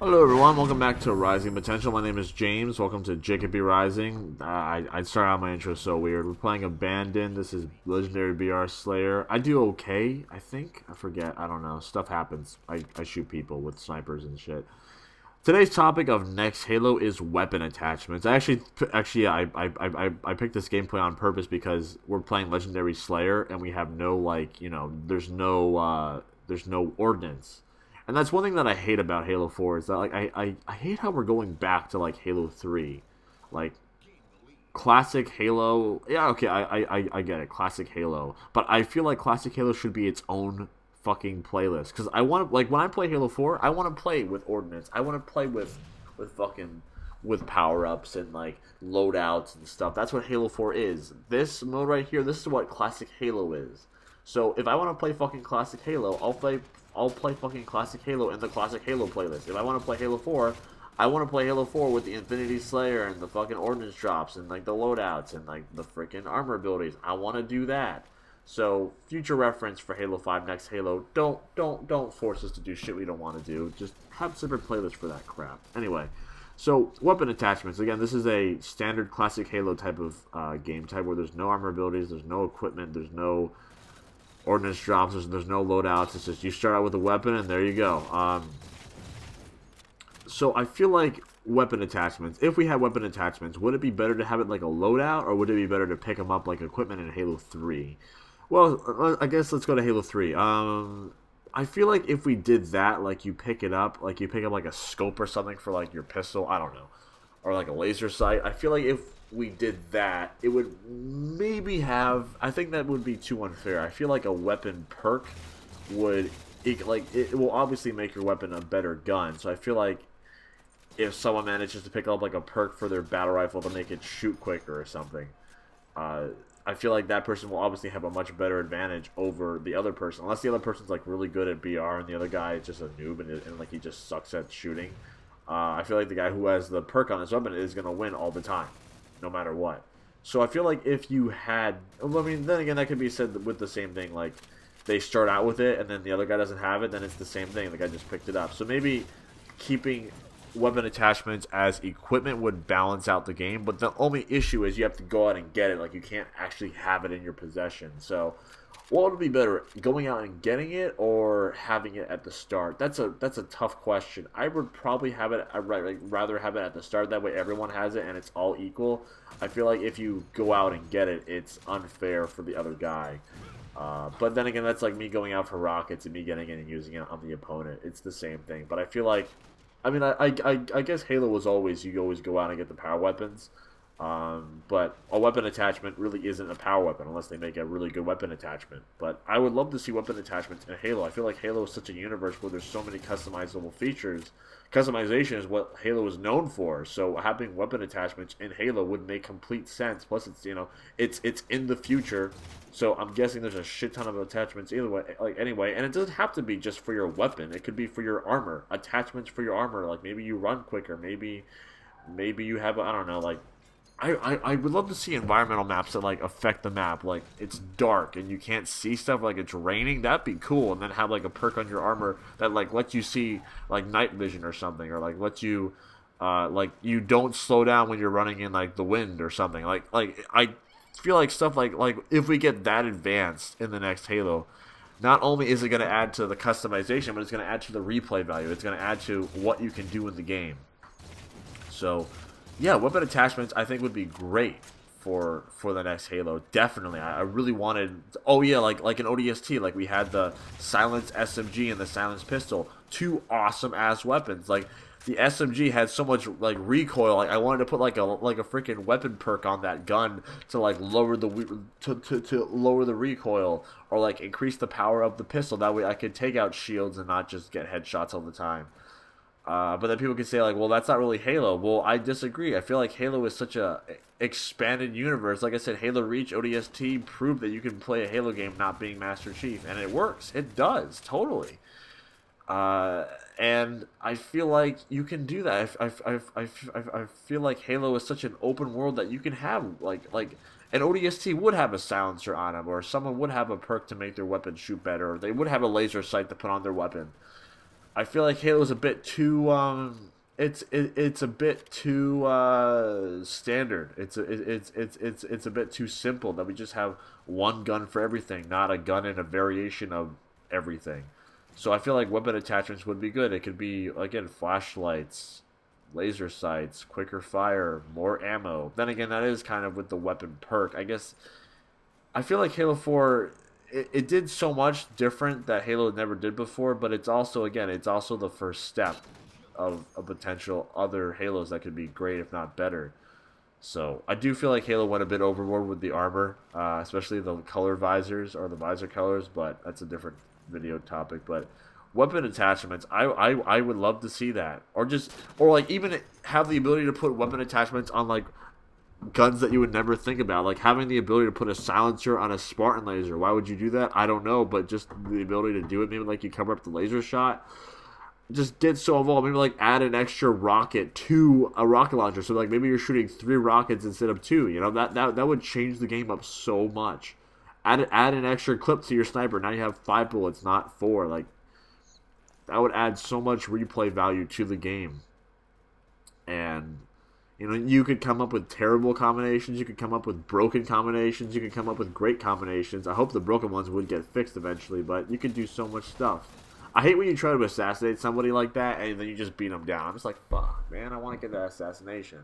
Hello everyone, welcome back to Rising Potential. My name is James. Welcome to JKPRising. I started out my intro so weird. We're playing Abandoned. This is Legendary BR Slayer. I do okay, I think. I forget. I don't know. Stuff happens. I shoot people with snipers and shit. Today's topic of next Halo is weapon attachments. I picked this gameplay on purpose because we're playing Legendary Slayer and we have no there's no ordnance. And that's one thing that I hate about Halo 4 is that I hate how we're going back to like Halo 3. Like classic Halo, yeah, okay, I get it, classic Halo. But I feel like classic Halo should be its own fucking playlist. Because I want to, like, when I play Halo 4, I want to play with ordnance. I want to play with power-ups and like loadouts and stuff. That's what Halo 4 is. This mode right here, this is what classic Halo is. So if I want to play fucking classic Halo, I'll play fucking classic Halo in the classic Halo playlist. If I want to play Halo 4, I want to play Halo 4 with the Infinity Slayer and the fucking ordnance drops and like the loadouts and like the freaking armor abilities. I want to do that. So future reference for Halo 5 next Halo, don't force us to do shit we don't want to do. Just have separate playlists for that crap. Anyway, so weapon attachments. Again, this is a standard classic Halo type of game type where there's no armor abilities, there's no equipment, there's no ordnance drops, there's no loadouts. It's just you start out with a weapon and there you go. So I feel like weapon attachments, if we had weapon attachments, would it be better to have it like a loadout, or would it be better to pick them up like equipment in Halo 3? Well, I guess let's go to Halo 3. I feel like if we did that, like you pick up like a scope or something for like your pistol, I don't know, or like a laser sight. I feel like if we did that, it would maybe have, I think that would be too unfair. I feel like a weapon perk would, it will obviously make your weapon a better gun. So I feel like if someone manages to pick up like a perk for their battle rifle to make it shoot quicker or something, I feel like that person will obviously have a much better advantage over the other person, unless the other person's like really good at BR and the other guy is just a noob and like he just sucks at shooting. I feel like the guy who has the perk on his weapon is going to win all the time, no matter what. So I feel like if you had, I mean, then again, that could be said with the same thing, like they start out with it and then the other guy doesn't have it, then it's the same thing, the guy just picked it up. So maybe keeping weapon attachments as equipment would balance out the game, but the only issue is you have to go out and get it. Like you can't actually have it in your possession. So what would be better, going out and getting it or having it at the start? That's a tough question. I would probably have it, rather have it at the start. That way everyone has it and it's all equal. I feel like if you go out and get it, it's unfair for the other guy. But then again, that's like me going out for rockets and me getting it and using it on the opponent. It's the same thing. But I feel like, I mean, I guess Halo was always, you always go out and get the power weapons. But a weapon attachment really isn't a power weapon unless they make a really good weapon attachment. But I would love to see weapon attachments in Halo. I feel like Halo is such a universe where there's so many customizable features. Customization is what Halo is known for, so having weapon attachments in Halo would make complete sense. Plus, it's, you know, it's in the future, so I'm guessing there's a shit ton of attachments either way. Like anyway, and it doesn't have to be just for your weapon. It could be for your armor, attachments for your armor. Like maybe you run quicker, maybe you have, I don't know, like. I would love to see environmental maps that like affect the map, like it's dark and you can't see stuff, like it's raining. That'd be cool. And then have like a perk on your armor that like lets you see like night vision or something, or like lets you like you don't slow down when you're running in like the wind or something. Like I feel like stuff like if we get that advanced in the next Halo, not only is it going to add to the customization, but it's going to add to the replay value. It's going to add to what you can do in the game. So yeah, weapon attachments I think would be great for the next Halo. Definitely. I really wanted, oh yeah, like an ODST, like we had the silenced SMG and the silenced pistol. Two awesome ass weapons. Like the SMG had so much like recoil. Like I wanted to put like a freaking weapon perk on that gun to like lower the to lower the recoil, or like increase the power of the pistol. That way I could take out shields and not just get headshots all the time. But then people can say like, well, that's not really Halo. Well, I disagree. I feel like Halo is such a expanded universe. Like I said, Halo Reach, ODST proved that you can play a Halo game not being Master Chief, and it works. It does, totally. And I feel like you can do that. I feel like Halo is such an open world that you can have like an ODST would have a silencer on them, or someone would have a perk to make their weapon shoot better, or they would have a laser sight to put on their weapon. I feel like Halo's a bit too it's a bit too standard. It's a bit too simple that we just have one gun for everything, not a gun and a variation of everything. So I feel like weapon attachments would be good. It could be, again, flashlights, laser sights, quicker fire, more ammo. Then again, that is kind of with the weapon perk. I guess I feel like Halo 4, it did so much different that Halo never did before, but it's also, again, it's also the first step of a potential other Halos that could be great, if not better. So I do feel like Halo went a bit overboard with the armor, especially the color visors or the visor colors, but that's a different video topic. But weapon attachments, I would love to see that, or like even have the ability to put weapon attachments on like guns that you would never think about, like having the ability to put a silencer on a Spartan Laser. Why would you do that? I don't know, but just the ability to do it, maybe like you cover up the laser shot. Just get so involved. Maybe like add an extra rocket to a rocket launcher, so like maybe you're shooting 3 rockets instead of 2. You know, that would change the game up so much. Add an extra clip to your sniper. Now you have 5 bullets, not 4. Like that would add so much replay value to the game. And you know, you could come up with terrible combinations. You could come up with broken combinations. You could come up with great combinations. I hope the broken ones would get fixed eventually, but you could do so much stuff. I hate when you try to assassinate somebody like that and then you just beat them down. I'm just like, fuck, man, I want to get that assassination.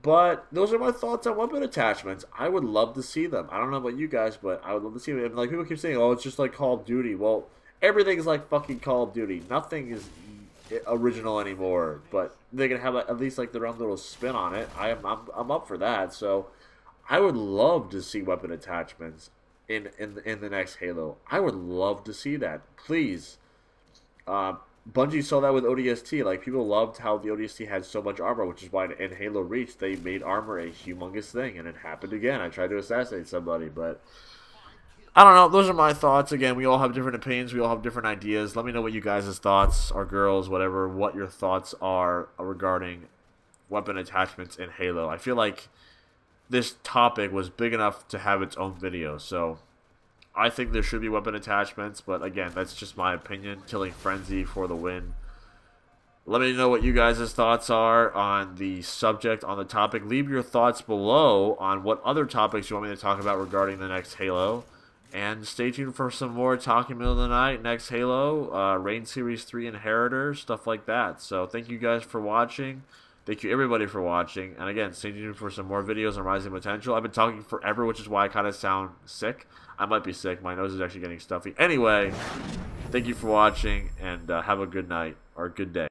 But those are my thoughts on weapon attachments. I would love to see them. I don't know about you guys, but I would love to see them. And like people keep saying, oh, it's just like Call of Duty. Well, everything is like fucking Call of Duty. Nothing is original anymore. But they can have at least like their own little spin on it. I'm up for that. So I would love to see weapon attachments in the next Halo. I would love to see that. Please. Bungie saw that with ODST. Like, people loved how the ODST had so much armor, which is why in Halo Reach they made armor a humongous thing, and it happened again. I tried to assassinate somebody, but I don't know. Those are my thoughts. Again, we all have different opinions. We all have different ideas. Let me know what you guys' thoughts, or girls, whatever, what your thoughts are regarding weapon attachments in Halo. I feel like this topic was big enough to have its own video, so I think there should be weapon attachments, but again, that's just my opinion. Killing Frenzy for the win. Let me know what you guys' thoughts are on the subject, on the topic. Leave your thoughts below on what other topics you want me to talk about regarding the next Halo. And stay tuned for some more Talking Middle of the Night, next Halo, Reign Series 3 Inheritor, stuff like that. So thank you guys for watching. Thank you everybody for watching. And again, stay tuned for some more videos on Rising Potential. I've been talking forever, which is why I kind of sound sick. I might be sick. My nose is actually getting stuffy. Anyway, thank you for watching, and have a good night, or good day.